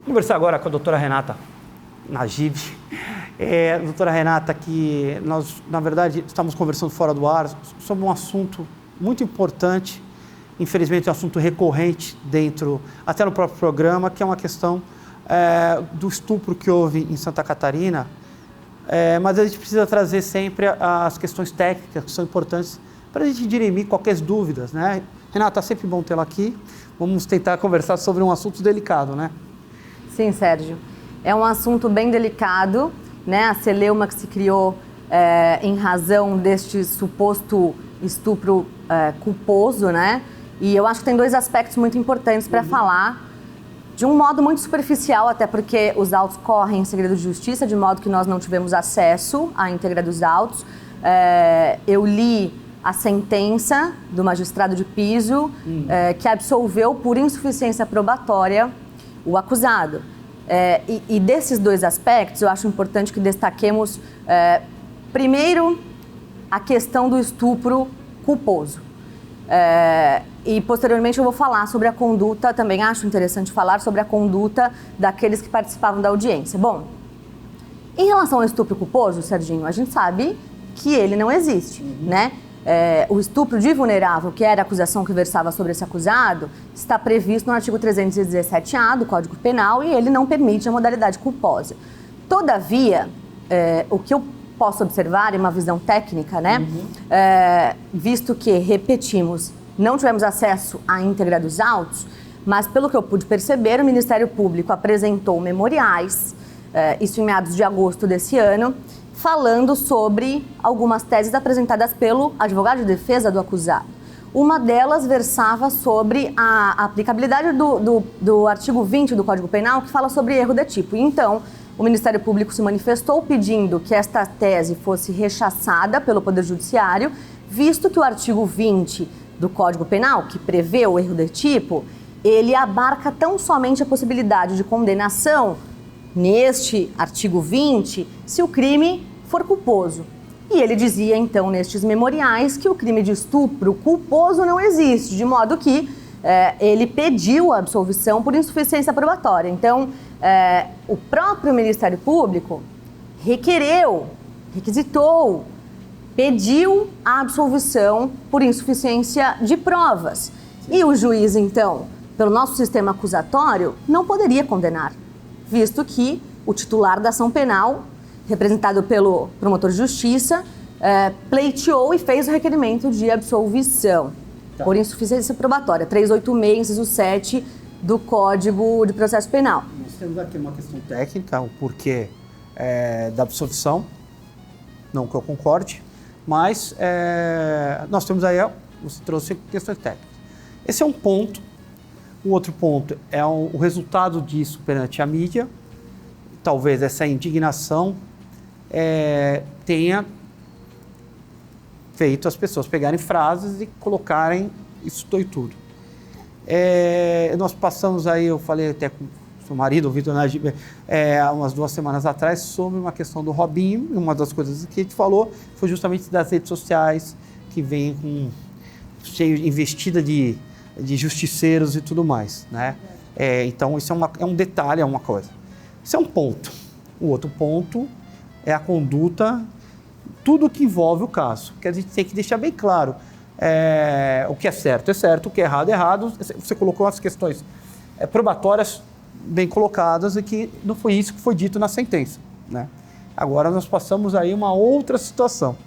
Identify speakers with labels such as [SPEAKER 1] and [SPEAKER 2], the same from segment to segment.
[SPEAKER 1] Conversar agora com a doutora Renata Najib. Doutora Renata, que nós, na verdade, estamos conversando fora do ar sobre um assunto muito importante, infelizmente é um assunto recorrente até no próprio programa, que é uma questão do estupro que houve em Santa Catarina, mas a gente precisa trazer sempre as questões técnicas que são importantes para a gente dirimir qualquer dúvidas, né? Renata, é sempre bom tê-la aqui. Vamos tentar conversar sobre um assunto delicado, né?
[SPEAKER 2] Sim, Sérgio. É um assunto bem delicado, né? A celeuma que se criou em razão deste suposto estupro culposo, né? E eu acho que tem dois aspectos muito importantes para falar, de um modo muito superficial, até porque os autos correm em segredo de justiça, de modo que nós não tivemos acesso à íntegra dos autos. Eu li a sentença do magistrado de piso que absolveu por insuficiência probatória o acusado. E desses dois aspectos, eu acho importante que destaquemos, primeiro, a questão do estupro culposo. E, posteriormente, eu vou falar sobre a conduta, também acho interessante falar sobre a conduta daqueles que participavam da audiência. Bom, em relação ao estupro culposo, Serginho, a gente sabe que ele não existe, né? O estupro de vulnerável, que era a acusação que versava sobre esse acusado, está previsto no artigo 317-A do Código Penal e ele não permite a modalidade culposa. Todavia, o que eu posso observar, em uma visão técnica, né? Visto que, repetimos, não tivemos acesso à íntegra dos autos, mas pelo que eu pude perceber, o Ministério Público apresentou memoriais, isso em meados de agosto desse ano, falando sobre algumas teses apresentadas pelo advogado de defesa do acusado. Uma delas versava sobre a aplicabilidade do artigo 20 do Código Penal, que fala sobre erro de tipo. Então, o Ministério Público se manifestou pedindo que esta tese fosse rechaçada pelo Poder Judiciário, visto que o artigo 20 do Código Penal, que prevê o erro de tipo, ele abarca tão somente a possibilidade de condenação neste artigo 20, se o crime for culposo. E ele dizia, então, nestes memoriais, que o crime de estupro culposo não existe, de modo que ele pediu a absolvição por insuficiência probatória. Então, o próprio Ministério Público requisitou, pediu a absolvição por insuficiência de provas. E o juiz, então, pelo nosso sistema acusatório, não poderia condenar, visto que o titular da ação penal, representado pelo promotor de justiça, pleiteou e fez o requerimento de absolvição por insuficiência probatória, 386, inciso 7 do Código de Processo Penal.
[SPEAKER 1] Nós temos aqui uma questão técnica, o porquê da absolvição, não que eu concorde, mas nós temos aí, você trouxe questões técnicas. Esse é um ponto. O outro ponto é o resultado disso perante a mídia. Talvez essa indignação tenha feito as pessoas pegarem frases e colocarem isso e tudo. Nós passamos aí, eu falei até com o seu marido, o Vitor Najib, umas 2 semanas atrás, sobre uma questão do Robinho. Uma das coisas que a gente falou foi justamente das redes sociais, que vem cheio investida de justiceiros e tudo mais, né? Então, isso é um detalhe, é uma coisa. Isso é um ponto. O outro ponto é a conduta, tudo que envolve o caso. Que a gente tem que deixar bem claro. O que é certo, o que é errado. Você colocou as questões probatórias bem colocadas e que não foi isso que foi dito na sentença, né? Agora nós passamos aí uma outra situação,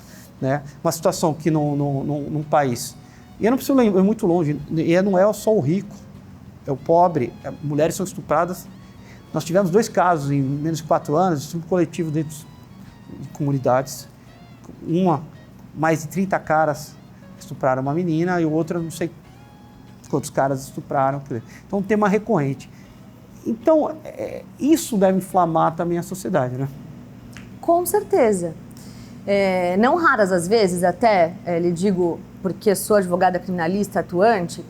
[SPEAKER 1] né? Uma situação que num país, e eu não preciso ir muito longe, e não é só o rico, é o pobre, mulheres são estupradas. Nós tivemos 2 casos em menos de 4 anos, um coletivo dentro de comunidades, mais de 30 caras estupraram uma menina e o outro, não sei quantos caras estupraram. Então, um tema recorrente. Então, isso deve inflamar também a sociedade, né?
[SPEAKER 2] Com certeza. Não raras as vezes, até lhe digo, porque sou advogada criminalista atuante,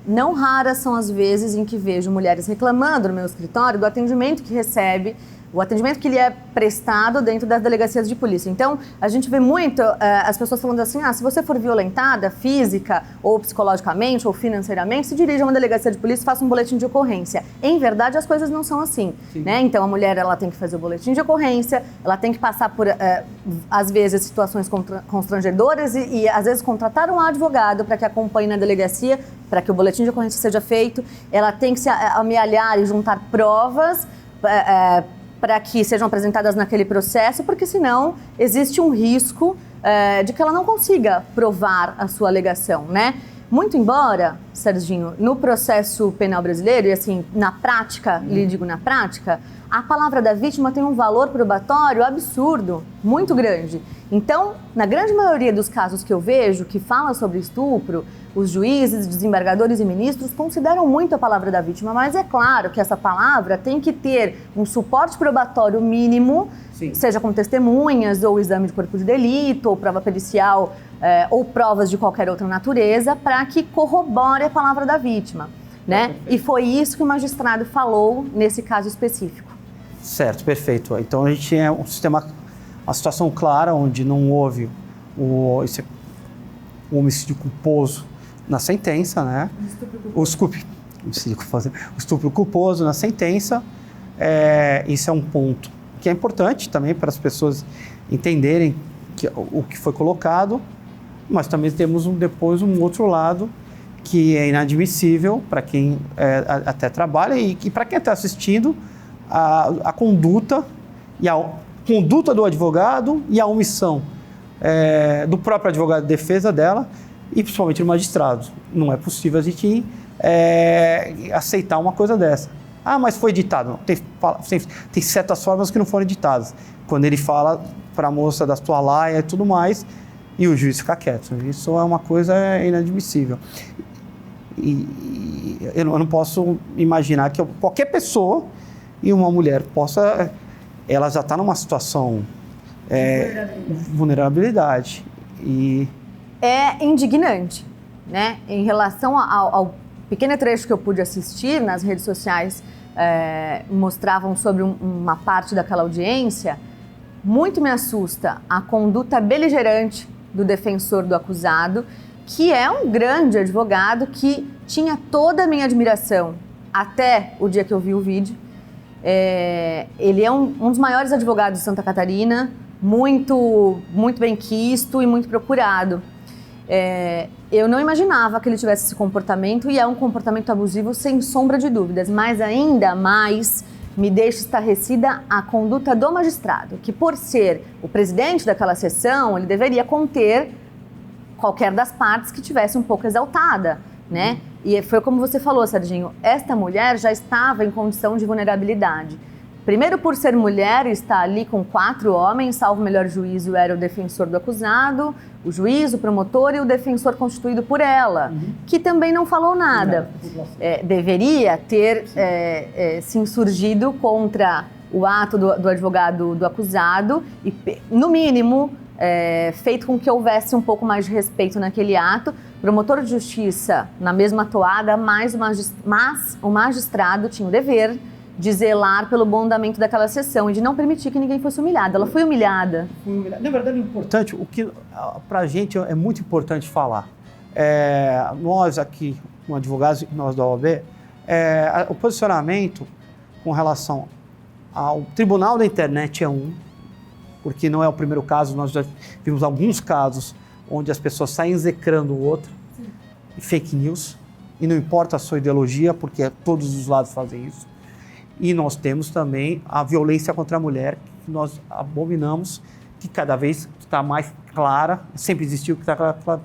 [SPEAKER 2] não raras são as vezes em que vejo mulheres reclamando no meu escritório do atendimento que recebe o atendimento que ele é prestado dentro das delegacias de polícia. Então, a gente vê muito as pessoas falando assim, se você for violentada física ou psicologicamente ou financeiramente, se dirija a uma delegacia de polícia e faça um boletim de ocorrência. Em verdade, as coisas não são assim, né? Então, a mulher, ela tem que fazer o boletim de ocorrência, ela tem que passar por, às vezes, situações constrangedoras e às vezes, contratar um advogado para que acompanhe na delegacia, para que o boletim de ocorrência seja feito. Ela tem que se amealhar e juntar provas para que sejam apresentadas naquele processo, porque senão existe um risco de que ela não consiga provar a sua alegação, né? Muito embora, Serginho, no processo penal brasileiro, e assim, na prática, lhe digo na prática, a palavra da vítima tem um valor probatório absurdo, muito grande. Então, na grande maioria dos casos que eu vejo, que falam sobre estupro, os juízes, desembargadores e ministros consideram muito a palavra da vítima, mas é claro que essa palavra tem que ter um suporte probatório mínimo, seja com testemunhas, ou exame de corpo de delito, ou prova pericial, ou provas de qualquer outra natureza, para que corrobore a palavra da vítima, né? E foi isso que o magistrado falou nesse caso específico.
[SPEAKER 1] Certo, perfeito. Então a gente tinha um sistema, uma situação clara, onde não houve o homicídio culposo na sentença, né? O estupro culposo na sentença. Isso é um ponto que é importante também para as pessoas entenderem o que foi colocado, mas também temos depois um outro lado que é inadmissível para quem até trabalha e para quem está assistindo a conduta do advogado e a omissão do próprio advogado de defesa dela e principalmente do magistrado. Não é possível a gente aceitar uma coisa dessa. Mas foi editado. Não, tem certas formas que não foram editadas. Quando ele fala para a moça da sua laia e tudo mais, e o juiz fica quieto. Isso é uma coisa inadmissível. E eu não posso imaginar que qualquer pessoa e uma mulher ela já está numa situação vulnerabilidade.
[SPEAKER 2] É indignante, né? Em relação ao pequeno trecho que eu pude assistir nas redes sociais, mostravam sobre uma parte daquela audiência, muito me assusta a conduta beligerante do defensor do acusado, que é um grande advogado que tinha toda a minha admiração até o dia que eu vi o vídeo. Ele é um dos maiores advogados de Santa Catarina, muito bem quisto e muito procurado. Eu não imaginava que ele tivesse esse comportamento, e é um comportamento abusivo sem sombra de dúvidas, mas ainda mais me deixa estarrecida a conduta do magistrado, que por ser o presidente daquela sessão, ele deveria conter qualquer das partes que tivesse um pouco exaltada, né? E foi como você falou, Serginho, esta mulher já estava em condição de vulnerabilidade. Primeiro, por ser mulher, está ali com 4 homens, salvo o melhor juízo, era o defensor do acusado, o juiz, o promotor e o defensor constituído por ela, que também não falou nada. Deveria ter se insurgido contra o ato do advogado do acusado e, no mínimo, feito com que houvesse um pouco mais de respeito naquele ato. Promotor de justiça, na mesma toada, mas o magistrado tinha o dever de zelar pelo bom andamento daquela sessão e de não permitir que ninguém fosse humilhado. Ela foi humilhada.
[SPEAKER 1] Na verdade, é importante, o que para a gente é muito importante falar. Nós aqui, como advogados, nós da OAB, o posicionamento com relação ao Tribunal da Internet porque não é o primeiro caso, nós já vimos alguns casos onde as pessoas saem execrando o outro, fake news, e não importa a sua ideologia, porque todos os lados fazem isso. E nós temos também a violência contra a mulher, que nós abominamos, que cada vez está mais clara, sempre existiu, que está clara.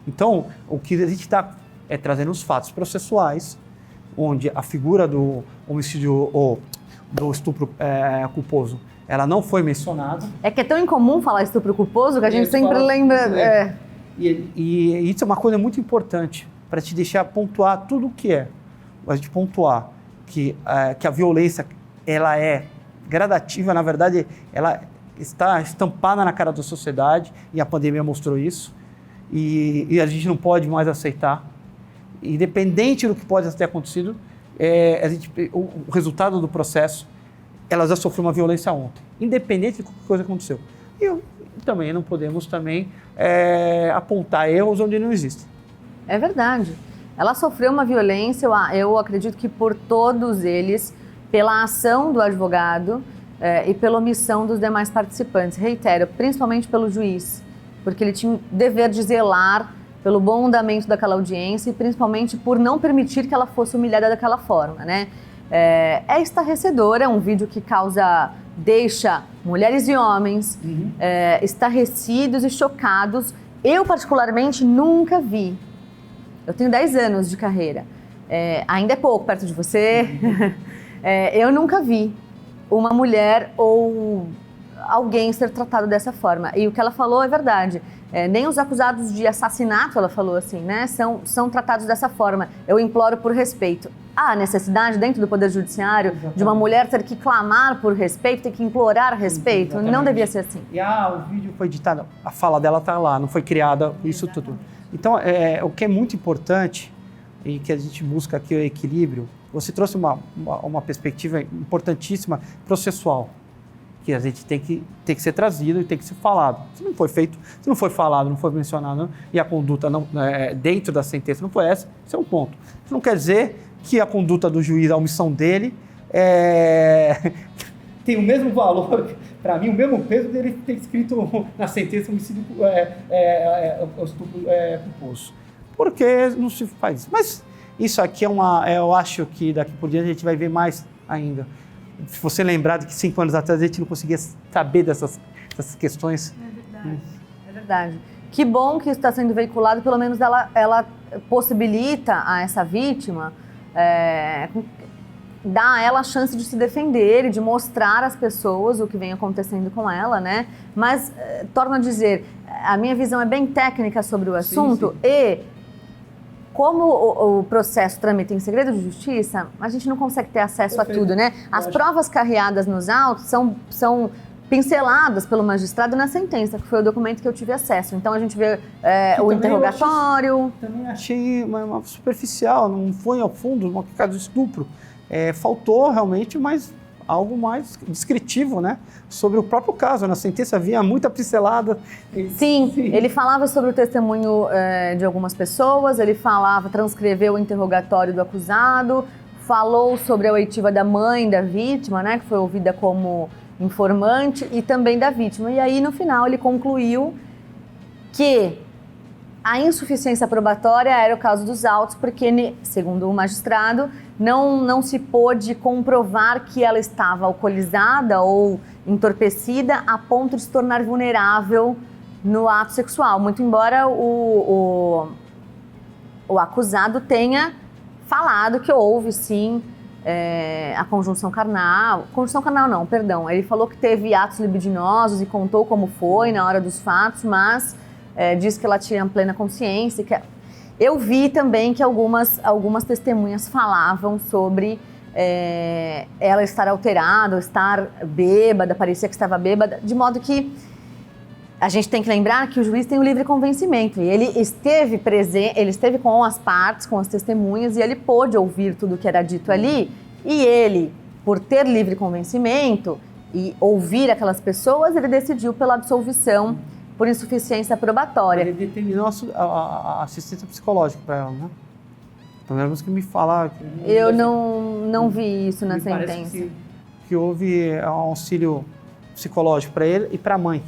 [SPEAKER 1] Então, o que a gente está trazendo os fatos processuais, onde a figura do homicídio ou do estupro culposo, ela não foi mencionada. Que
[SPEAKER 2] é tão incomum falar estupro culposo que a gente sempre lembra.
[SPEAKER 1] E isso é uma coisa muito importante, para te deixar pontuar tudo o que é. A gente pontuar que a violência, ela é gradativa, na verdade, ela está estampada na cara da sociedade, e a pandemia mostrou isso, e a gente não pode mais aceitar. Independente do que pode ter acontecido, o resultado do processo ela já sofreu uma violência ontem, independente de qualquer coisa que aconteceu. E também não podemos apontar erros onde não existem.
[SPEAKER 2] É verdade. Ela sofreu uma violência, eu acredito que por todos eles, pela ação do advogado e pela omissão dos demais participantes. Reitero, principalmente pelo juiz, porque ele tinha o dever de zelar pelo bom andamento daquela audiência e principalmente por não permitir que ela fosse humilhada daquela forma, né? É estarrecedor, é um vídeo que deixa mulheres e homens estarrecidos e chocados. Eu, particularmente, nunca vi. Eu tenho 10 anos de carreira, ainda é pouco perto de você. Eu nunca vi uma mulher ou alguém ser tratado dessa forma. E o que ela falou é verdade. Nem os acusados de assassinato, ela falou assim, né, são tratados dessa forma. Eu imploro por respeito. Há necessidade dentro do Poder Judiciário de uma mulher ter que clamar por respeito, ter que implorar respeito? Exatamente. Não devia ser assim.
[SPEAKER 1] E o vídeo foi editado, a fala dela está lá, não foi criada isso tudo. Então, o que é muito importante e que a gente busca aqui é o equilíbrio. Você trouxe uma perspectiva importantíssima processual, que a gente tem que ser trazido e tem que ser falado. Se não foi feito, se não foi falado, não foi mencionado, e a conduta dentro da sentença não foi essa, isso é um ponto. Isso não quer dizer que a conduta do juiz, a omissão dele, tem o mesmo valor, para mim, o mesmo peso dele ter escrito na sentença homicídio culposo. Porque não se faz isso. Mas isso aqui eu acho que daqui por diante a gente vai ver mais ainda. Se você lembrar de que 5 anos atrás a gente não conseguia saber dessas questões.
[SPEAKER 2] É verdade. Que bom que isso está sendo veiculado, pelo menos ela possibilita a essa vítima, dá a ela a chance de se defender e de mostrar às pessoas o que vem acontecendo com ela, né? Mas, torno a dizer, a minha visão é bem técnica sobre o assunto. Sim. E como o processo tramita em segredo de justiça, a gente não consegue ter acesso a tudo, né? As provas carreadas nos autos são pinceladas pelo magistrado na sentença, que foi o documento que eu tive acesso. Então a gente vê o interrogatório.
[SPEAKER 1] Também achei uma superficial, não foi ao fundo, no caso do estupro. Faltou realmente algo mais descritivo, né? Sobre o próprio caso. Na sentença havia muita pincelada.
[SPEAKER 2] Sim, ele falava sobre o testemunho de algumas pessoas, ele transcreveu o interrogatório do acusado, falou sobre a oitiva da mãe da vítima, né? Que foi ouvida como informante, e também da vítima. E aí, no final, ele concluiu que a insuficiência probatória era o caso dos autos, porque, segundo o magistrado, não se pôde comprovar que ela estava alcoolizada ou entorpecida a ponto de se tornar vulnerável no ato sexual, muito embora o acusado tenha falado que houve, sim, a conjunção carnal. Conjunção carnal não, perdão. Ele falou que teve atos libidinosos e contou como foi na hora dos fatos, mas disse que ela tinha plena consciência. Eu vi também que algumas testemunhas falavam sobre ela estar alterada, ou estar bêbada, parecia que estava bêbada, de modo que a gente tem que lembrar que o juiz tem o livre convencimento, e ele esteve presente, ele esteve com as partes, com as testemunhas, e ele pôde ouvir tudo o que era dito ali, e ele, por ter livre convencimento e ouvir aquelas pessoas, ele decidiu pela absolvição por insuficiência probatória.
[SPEAKER 1] Ele determinou a assistência psicológica para ela, né? Pelo menos que me falar.
[SPEAKER 2] Eu não vi isso na sentença.
[SPEAKER 1] Parece que houve um auxílio psicológico para ele e para a mãe.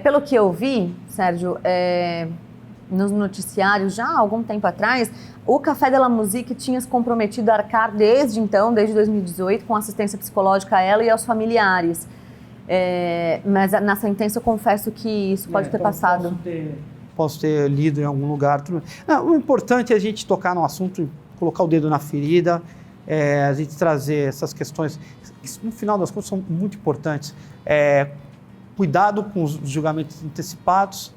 [SPEAKER 2] Pelo que eu vi, Sérgio, nos noticiários já há algum tempo atrás, o Café de la Musique tinha se comprometido a arcar desde 2018, com assistência psicológica a ela e aos familiares. Mas na sentença eu confesso que isso pode ter passado.
[SPEAKER 1] Posso ter lido em algum lugar. O importante é a gente tocar no assunto, colocar o dedo na ferida, a gente trazer essas questões, que no final das contas são muito importantes. Cuidado com os julgamentos antecipados,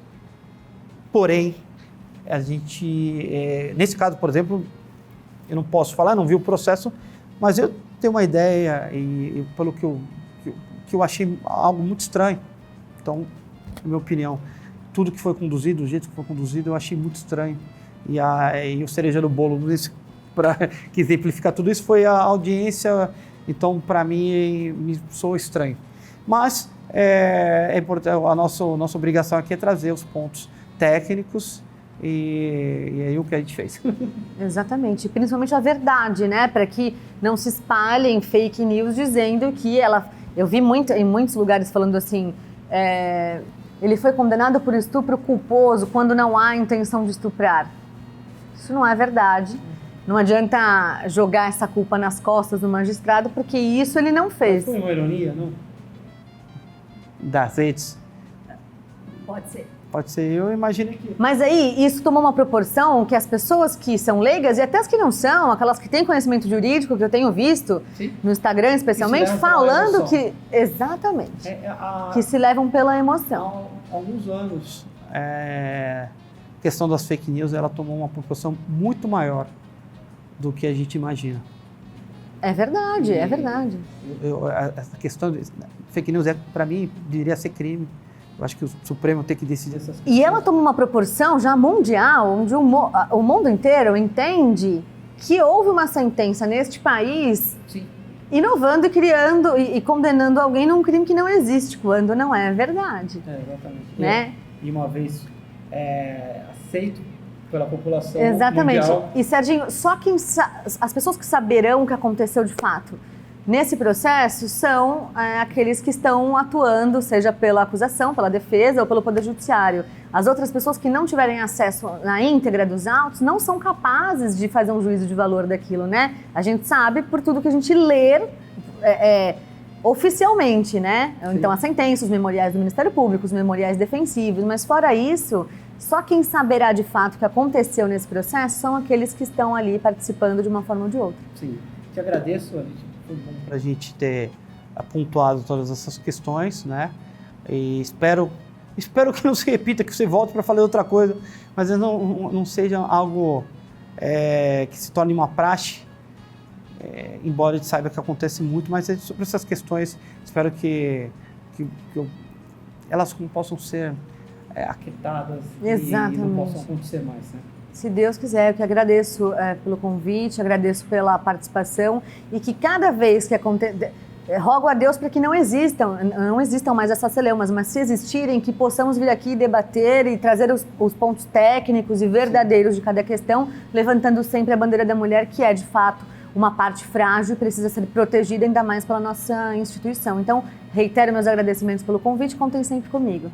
[SPEAKER 1] porém, a gente, nesse caso, por exemplo, eu não posso falar, não vi o processo, mas eu tenho uma ideia e pelo que eu achei algo muito estranho. Então, na minha opinião, tudo que foi conduzido, do jeito que foi conduzido, eu achei muito estranho. E o cereja do bolo, para exemplificar tudo isso, foi a audiência Então, para mim, me soa estranho. Mas é importante, a nossa obrigação aqui é trazer os pontos técnicos e aí o que a gente fez.
[SPEAKER 2] Exatamente, principalmente a verdade, né? Para que não se espalhem fake news dizendo que ela... Eu vi em muitos lugares falando assim, ele foi condenado por estupro culposo quando não há intenção de estuprar. Isso não é verdade. Não adianta jogar essa culpa nas costas do magistrado, porque isso ele não fez.
[SPEAKER 1] Foi uma ironia, não? Das redes.
[SPEAKER 2] Pode ser.
[SPEAKER 1] Pode ser, eu imaginei que...
[SPEAKER 2] Mas aí, isso tomou uma proporção que as pessoas que são leigas, e até as que não são, aquelas que têm conhecimento jurídico, que eu tenho visto,
[SPEAKER 1] Sim.
[SPEAKER 2] no Instagram especialmente, falando que... Exatamente. Que se levam pela emoção.
[SPEAKER 1] Há alguns anos, a questão das fake news, ela tomou uma proporção muito maior do que a gente imagina.
[SPEAKER 2] É verdade, é verdade.
[SPEAKER 1] Essa questão de fake news, para mim, deveria ser crime. Eu acho que o Supremo tem que decidir essas coisas.
[SPEAKER 2] E ela toma uma proporção já mundial, onde o mundo inteiro entende que houve uma sentença neste país,
[SPEAKER 1] Sim.
[SPEAKER 2] Inovando e criando e condenando alguém num crime que não existe, quando não é verdade.
[SPEAKER 1] Exatamente.
[SPEAKER 2] Né?
[SPEAKER 1] E uma vez aceito pela população
[SPEAKER 2] Exatamente.
[SPEAKER 1] mundial.
[SPEAKER 2] E, Serginho, só as pessoas que saberão o que aconteceu de fato nesse processo são aqueles que estão atuando, seja pela acusação, pela defesa ou pelo Poder Judiciário. As outras pessoas que não tiverem acesso na íntegra dos autos não são capazes de fazer um juízo de valor daquilo, né? A gente sabe por tudo que a gente lê oficialmente, né?
[SPEAKER 1] Sim.
[SPEAKER 2] Então, a sentença, os memoriais do Ministério Público, os memoriais defensivos, mas fora isso, só quem saberá de fato o que aconteceu nesse processo são aqueles que estão ali participando de uma forma ou de outra.
[SPEAKER 1] Sim. Te agradeço, foi bom para a gente ter pontuado todas essas questões, né? E espero que não se repita, que você volte para falar outra coisa, mas não seja algo que se torne uma praxe, embora a gente saiba que acontece muito, mas sobre essas questões, espero que elas possam ser aquietadas e não possam acontecer mais, né?
[SPEAKER 2] Se Deus quiser, eu que agradeço pelo convite, agradeço pela participação e que cada vez que acontecer, rogo a Deus para que não existam mais essas celeumas, mas se existirem, que possamos vir aqui debater e trazer os pontos técnicos e verdadeiros de cada questão, levantando sempre a bandeira da mulher, que é de fato uma parte frágil e precisa ser protegida ainda mais pela nossa instituição. Então, reitero meus agradecimentos pelo convite, contem sempre comigo.